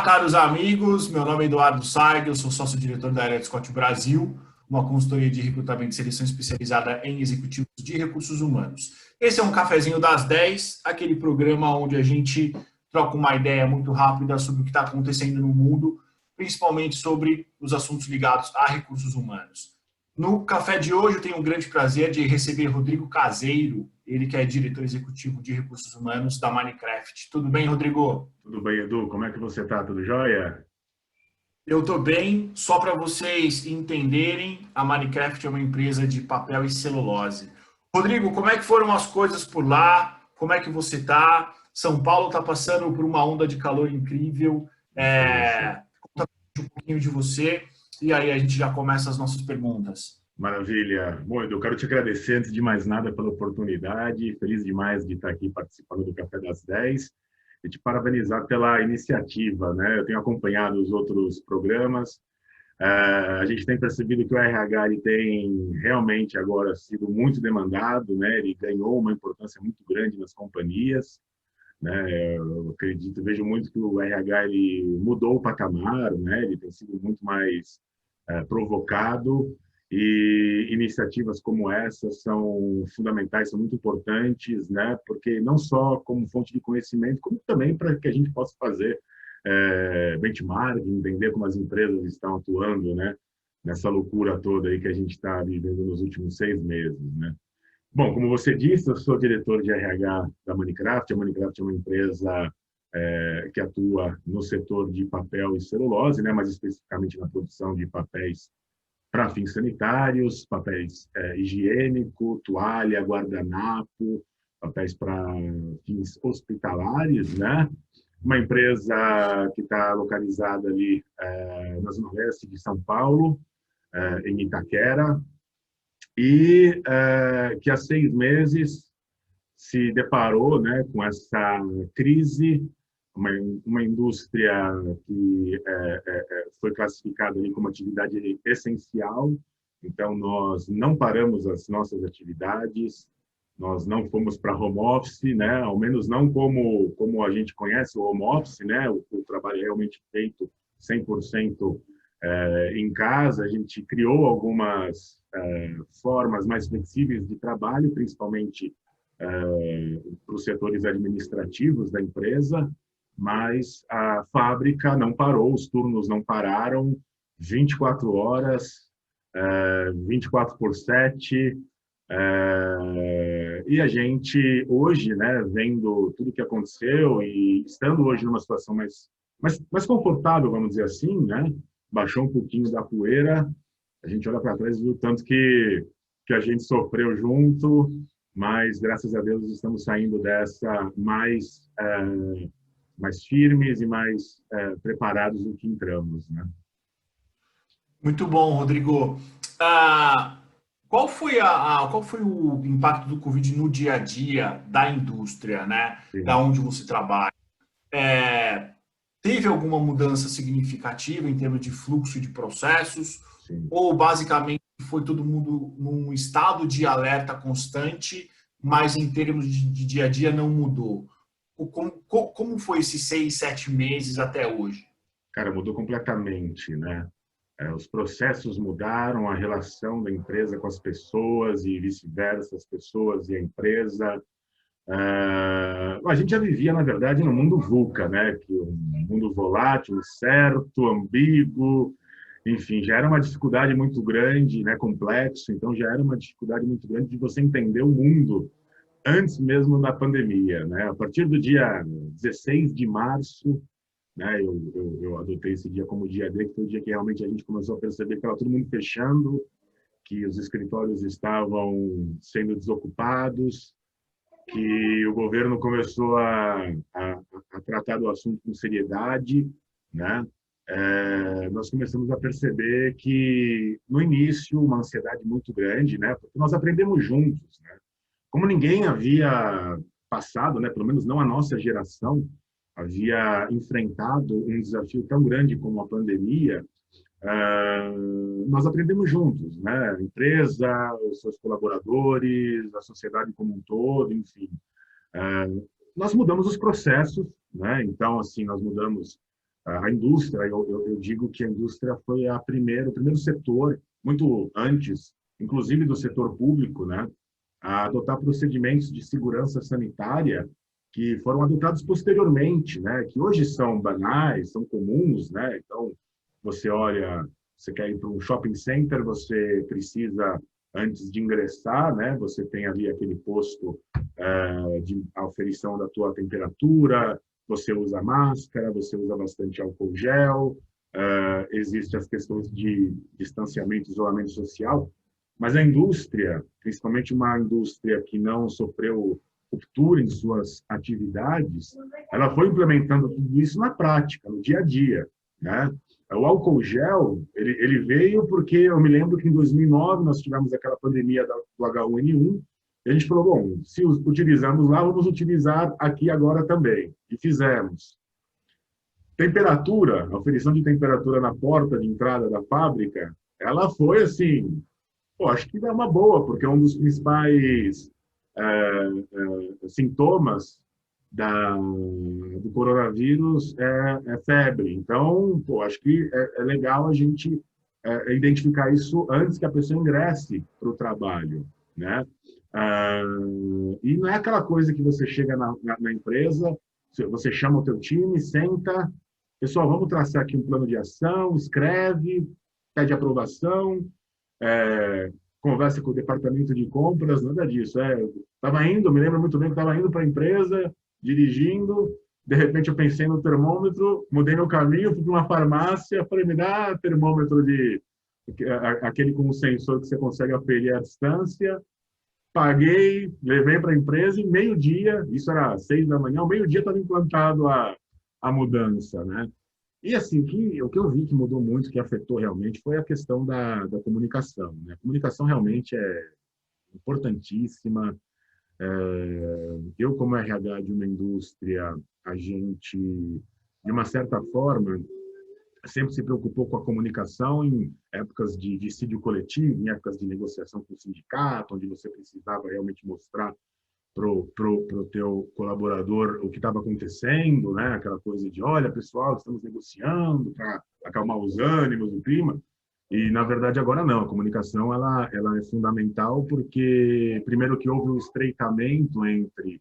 caros amigos. Meu nome é Eduardo Saig, eu sou sócio-diretor da Eret Scott Brasil, uma consultoria de recrutamento e seleção especializada em executivos de recursos humanos. Esse é um cafezinho das 10, aquele programa onde a gente troca uma ideia muito rápida sobre o que está acontecendo no mundo, principalmente sobre os assuntos ligados a recursos humanos. No café de hoje eu tenho um grande prazer de receber Rodrigo Caseiro, ele que é diretor executivo de recursos humanos da Minecraft. Tudo bem, Rodrigo? Tudo bem, Edu? Como é que você está? Tudo jóia? Eu estou bem. Só para vocês entenderem, a Minecraft é uma empresa de papel e celulose. Rodrigo, como é que foram as coisas por lá? Como é que você está? São Paulo está passando por uma onda de calor incrível. Isso. Conta um pouquinho de você e aí a gente já começa as nossas perguntas. Maravilha. Bom, Edu, quero te agradecer, antes de mais nada, pela oportunidade. Feliz demais de estar aqui participando do Café das 10 e te parabenizar pela iniciativa, né? Eu tenho acompanhado os outros programas. A gente tem percebido que o RH ele tem realmente agora sido muito demandado, né? Ele ganhou uma importância muito grande nas companhias, né? Eu acredito, vejo muito que o RH ele mudou o patamar, né? Ele tem sido muito mais provocado, e iniciativas como essa são fundamentais, são muito importantes, né? Porque não só como fonte de conhecimento, como também para que a gente possa fazer benchmarking, entender como as empresas estão atuando, né? Nessa loucura toda aí que a gente está vivendo nos últimos 6 meses, né? Bom, como você disse, eu sou diretor de RH da Minecraft. A Minecraft é uma empresa que atua no setor de papel e celulose, né? Mais especificamente na produção de papéis para fins sanitários, papéis higiênico, toalha, guardanapo, papéis para fins hospitalares, né? Uma empresa que está localizada ali na zona leste de São Paulo, em Itaquera, e que há 6 meses se deparou, né, com essa crise, uma indústria que foi classificada ali como atividade essencial. Então nós não paramos as nossas atividades, nós não fomos para home office, né, ao menos não como a gente conhece o home office, né, o trabalho realmente feito 100% em casa. A gente criou algumas formas mais flexíveis de trabalho, principalmente para os setores administrativos da empresa, mas a fábrica não parou, os turnos não pararam, 24 horas, 24/7, e a gente hoje, né, vendo tudo que aconteceu e estando hoje numa situação mais confortável, vamos dizer assim, né, baixou um pouquinho da poeira, a gente olha para trás e viu tanto que a gente sofreu junto, mas graças a Deus estamos saindo dessa mais firmes e mais preparados do que entramos, né? Muito bom, Rodrigo. Qual foi o impacto do Covid no dia a dia da indústria, né? Da Sim, onde você trabalha? Teve alguma mudança significativa em termos de fluxo de processos? sim. Ou basicamente foi todo mundo num estado de alerta constante, mas em termos de dia a dia não mudou? Como foi esses 6, 7 meses até hoje? Cara, mudou completamente, né? Os processos mudaram, a relação da empresa com as pessoas e vice-versa, as pessoas e a empresa. A gente já vivia, na verdade, no mundo VUCA, né? Que um mundo volátil, incerto, ambíguo, enfim, já era uma dificuldade muito grande, né? Complexo, então já era uma dificuldade muito grande de você entender o mundo antes mesmo da pandemia, né? A partir do dia 16 de março, né? Eu adotei esse dia como dia D, que foi o dia que realmente a gente começou a perceber que estava todo mundo fechando, que os escritórios estavam sendo desocupados, que o governo começou a tratar do assunto com seriedade, né? Nós começamos a perceber que, no início, uma ansiedade muito grande, né? Porque nós aprendemos juntos, né? Como ninguém havia passado, né? Pelo menos não a nossa geração, havia enfrentado um desafio tão grande como a pandemia. Nós aprendemos juntos, né? A empresa, os seus colaboradores, a sociedade como um todo, enfim. Nós mudamos os processos, né? Então, assim, nós mudamos A indústria, eu digo que a indústria foi o primeiro setor, muito antes, inclusive do setor público, né, a adotar procedimentos de segurança sanitária que foram adotados posteriormente, né, que hoje são banais, são comuns, né. Então, você olha, você quer ir para um shopping center, você precisa, antes de ingressar, né, você tem ali aquele posto de aferição da tua temperatura, você usa máscara, você usa bastante álcool gel, existem as questões de distanciamento, isolamento social, mas a indústria, principalmente uma indústria que não sofreu ruptura em suas atividades, ela foi implementando tudo isso na prática, no dia a dia, né? O álcool gel, ele veio porque eu me lembro que em 2009 nós tivemos aquela pandemia do H1N1, e a gente falou, bom, se utilizamos lá, vamos utilizar aqui agora também. E fizemos. Temperatura, a aferição de temperatura na porta de entrada da fábrica, ela foi assim, pô, acho que é uma boa, porque um dos principais sintomas do coronavírus é febre. Então, pô, acho que é legal a gente identificar isso antes que a pessoa ingresse para o trabalho, né? E não é aquela coisa que você chega na empresa, você chama o teu time, senta, pessoal, vamos traçar aqui um plano de ação, escreve, pede aprovação, conversa com o departamento de compras, nada disso. Estava indo, me lembro muito bem que estava indo para a empresa, dirigindo, de repente eu pensei no termômetro, mudei meu caminho, fui para uma farmácia, falei, me dá termômetro aquele com o sensor que você consegue aferir a distância, paguei, levei para a empresa e meio-dia, isso era 6 da manhã, ao meio-dia estava implantado a mudança, né? E assim, o que eu vi que mudou muito, que afetou realmente, foi a questão da comunicação, né? A comunicação realmente é importantíssima. Eu, como RH de uma indústria, a gente, de uma certa forma, sempre se preocupou com a comunicação em épocas de dissídio coletivo, em épocas de negociação com o sindicato, onde você precisava realmente mostrar pro teu colaborador o que estava acontecendo, né? Aquela coisa de, olha, pessoal, estamos negociando para acalmar os ânimos, o clima. E, na verdade, agora não. A comunicação ela é fundamental porque, primeiro, que houve um estreitamento entre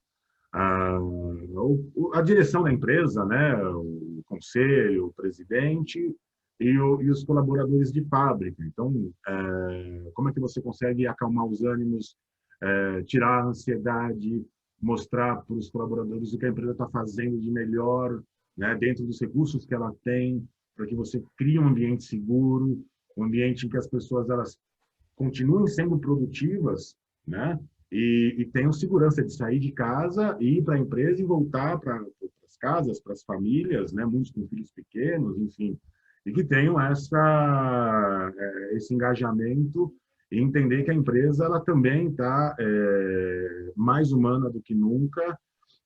a direção da empresa, né? O conselho, o presidente e os colaboradores de fábrica. Então, como é que você consegue acalmar os ânimos, tirar a ansiedade, mostrar para os colaboradores o que a empresa está fazendo de melhor, né, dentro dos recursos que ela tem, para que você crie um ambiente seguro, um ambiente em que as pessoas elas continuem sendo produtivas, né, e tenham segurança de sair de casa, ir para a empresa e voltar para as casas, para as famílias, né, muitos com filhos pequenos, enfim, e que tenham esse engajamento e entender que a empresa ela também está mais humana do que nunca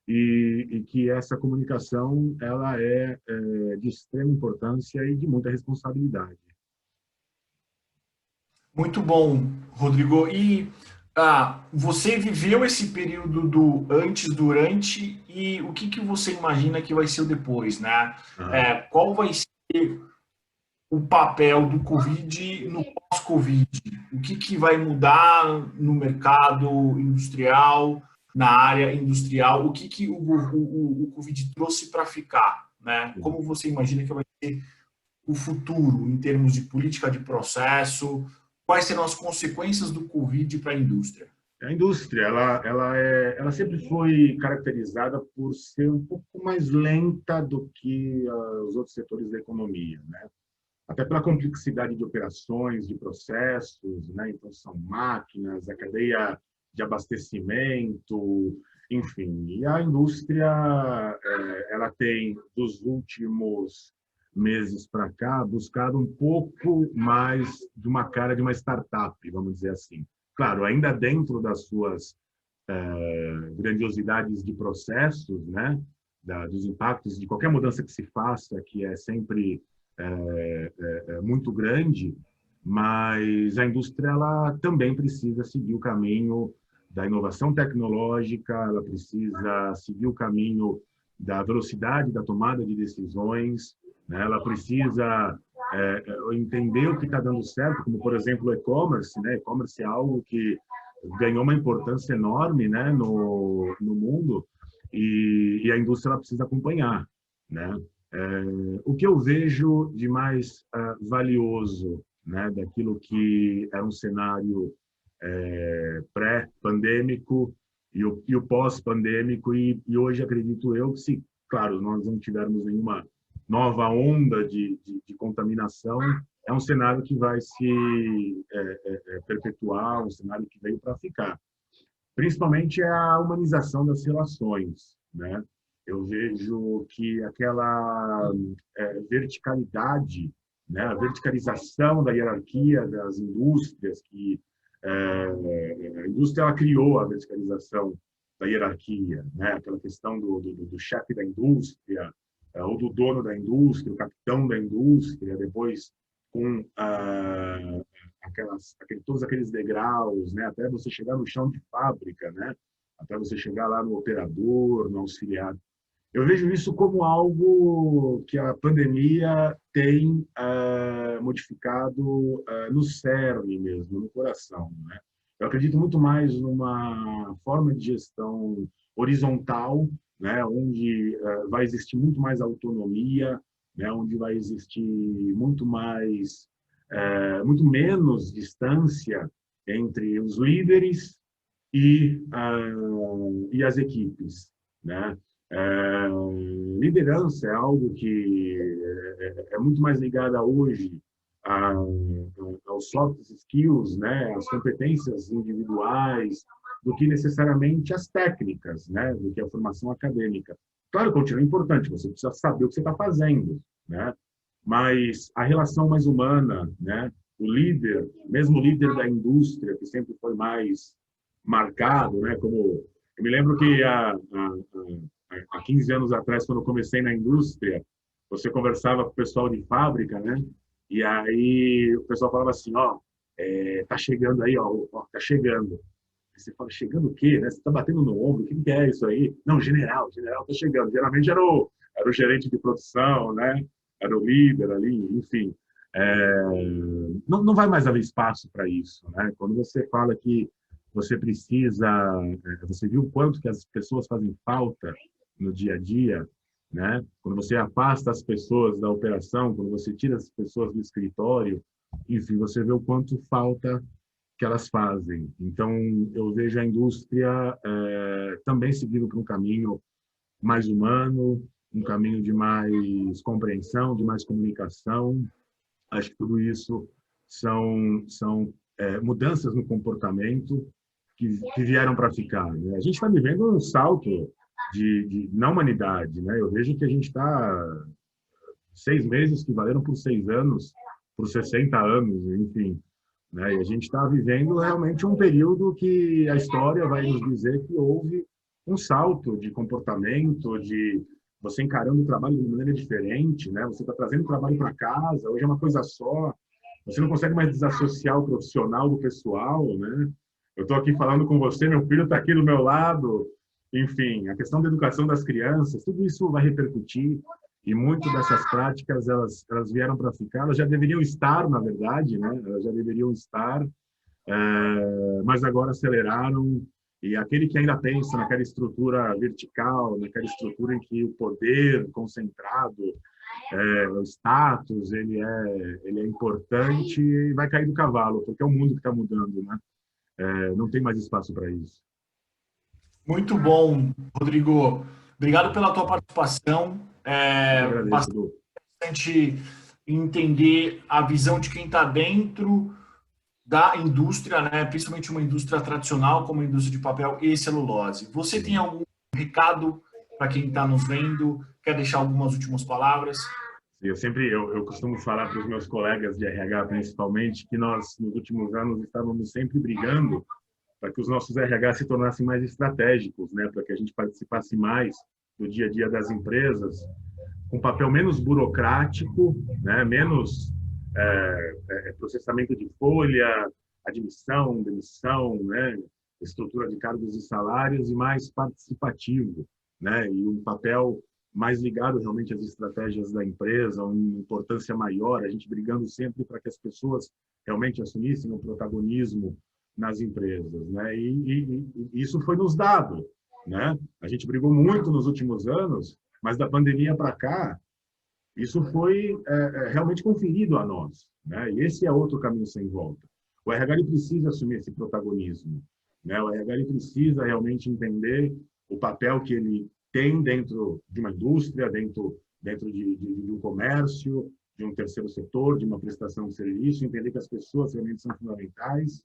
e que essa comunicação ela é de extrema importância e de muita responsabilidade. Muito bom, Rodrigo. E você viveu esse período do antes, durante, e o que você imagina que vai ser o depois, né? Qual vai ser o papel do Covid no pós-Covid? O que vai mudar no mercado industrial, na área industrial? O que o Covid trouxe para ficar, né? Como você imagina que vai ser o futuro em termos de política de processo? Quais serão as consequências do Covid para a indústria? A indústria, ela sempre foi caracterizada por ser um pouco mais lenta do que os outros setores da economia, né? Até pela complexidade de operações, de processos, né? Então são máquinas, a cadeia de abastecimento, enfim. E a indústria, ela tem dos últimos meses para cá buscado um pouco mais de uma cara de uma startup, vamos dizer assim. Claro, ainda dentro das suas grandiosidades de processos, né? Dos impactos de qualquer mudança que se faça, que é sempre muito grande, mas a indústria ela também precisa seguir o caminho da inovação tecnológica, ela precisa seguir o caminho da velocidade da tomada de decisões, né? Ela precisa entender o que está dando certo, como, por exemplo, o e-commerce, né? E-commerce é algo que ganhou uma importância enorme, né, no mundo, e a indústria ela precisa acompanhar, né? O que eu vejo de mais valioso, né, daquilo que era um cenário pré-pandêmico e o pós-pandêmico, e hoje acredito eu que, se, claro, nós não tivermos nenhuma nova onda de contaminação, é um cenário que vai se perpetuar, um cenário que veio para ficar. Principalmente a humanização das relações, né? Eu vejo que aquela verticalidade, né, a verticalização da hierarquia das indústrias, que a indústria ela criou a verticalização da hierarquia, né? Aquela questão do chefe da indústria, ou do dono da indústria, o capitão da indústria, depois com todos aqueles degraus, né? Até você chegar no chão de fábrica, né? Até você chegar lá no operador, no auxiliar. Eu vejo isso como algo que a pandemia tem modificado no cerne mesmo, no coração, né? Eu acredito muito mais numa forma de gestão horizontal, né? Onde vai existir muito mais autonomia, né? Onde vai existir muito mais, muito menos distância entre os líderes e as equipes, né? Liderança é algo que é muito mais ligada hoje aos soft skills, né, às competências individuais, do que necessariamente as técnicas, né, do que a formação acadêmica. Claro, continua importante, você precisa saber o que você está fazendo, né, mas a relação mais humana, né, o líder, mesmo o líder da indústria, que sempre foi mais marcado, né, como eu me lembro que há 15 anos atrás, quando eu comecei na indústria, você conversava com o pessoal de fábrica, né? E aí o pessoal falava assim, ó, tá chegando aí, ó, tá chegando. Aí você fala, chegando o quê? Né? Você tá batendo no ombro, o que é isso aí? Não, general tá chegando. Geralmente era o gerente de produção, né? Era o líder ali, enfim. Não vai mais haver espaço para isso, né? Quando você fala que você precisa, você viu o quanto que as pessoas fazem falta no dia a dia, né? Quando você afasta as pessoas da operação, quando você tira as pessoas do escritório, enfim, você vê o quanto falta que elas fazem. Então, eu vejo a indústria também seguindo por um caminho mais humano, um caminho de mais compreensão, de mais comunicação. Acho que tudo isso são mudanças no comportamento que vieram para ficar, né? A gente está vivendo um salto na humanidade, né? Eu vejo que a gente está 6 meses que valeram por 6 anos, por 60 anos, enfim, né? E a gente está vivendo realmente um período que a história vai nos dizer que houve um salto de comportamento, de você encarando o trabalho de uma maneira diferente, né? Você está trazendo o trabalho para casa, hoje é uma coisa só, você não consegue mais desassociar o profissional do pessoal, né? Eu estou aqui falando com você, meu filho está aqui do meu lado, enfim, a questão da educação das crianças, tudo isso vai repercutir, e muito dessas práticas elas vieram para ficar, elas já deveriam estar, na verdade, né? Elas já deveriam estar, mas agora aceleraram, e aquele que ainda pensa naquela estrutura vertical, naquela estrutura em que o poder concentrado, o status, ele é importante, e vai cair do cavalo, porque é o mundo que está mudando, né? Não tem mais espaço para isso. Muito bom, Rodrigo. Obrigado pela tua participação. Eu agradeço, Edu. Bastante entender a visão de quem está dentro da indústria, né? Principalmente uma indústria tradicional como a indústria de papel e celulose. Você tem algum recado para quem está nos vendo? Quer deixar algumas últimas palavras? Eu costumo falar para os meus colegas de RH, principalmente, que nós, nos últimos anos, estávamos sempre brigando para que os nossos RH se tornassem mais estratégicos, né? Para que a gente participasse mais do dia a dia das empresas, com um papel menos burocrático, né? Menos processamento de folha, admissão, demissão, né? Estrutura de cargos e salários, e mais participativo, né? E um papel mais ligado realmente às estratégias da empresa, uma importância maior, a gente brigando sempre para que as pessoas realmente assumissem o protagonismo nas empresas, né? E isso foi nos dado, né? A gente brigou muito nos últimos anos, mas da pandemia para cá, isso foi realmente conferido a nós, né? E esse é outro caminho sem volta. O RH ele precisa assumir esse protagonismo, né? O RH ele precisa realmente entender o papel que ele tem dentro de uma indústria, dentro de um comércio, de um terceiro setor, de uma prestação de serviço, entender que as pessoas realmente são fundamentais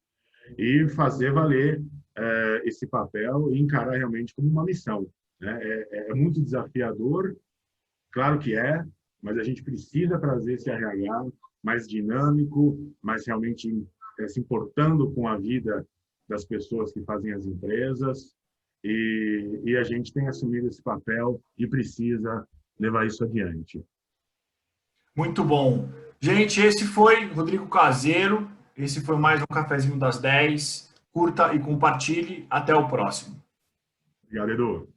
e fazer valer esse papel e encarar realmente como uma missão, né? É muito desafiador, claro que é, mas a gente precisa trazer esse RH mais dinâmico, mais realmente se importando com a vida das pessoas que fazem as empresas, e a gente tem assumido esse papel e precisa levar isso adiante. Muito bom. Gente, esse foi Rodrigo Caseiro. Esse foi mais um Cafezinho das 10. Curta e compartilhe. Até o próximo. Obrigado, Edu.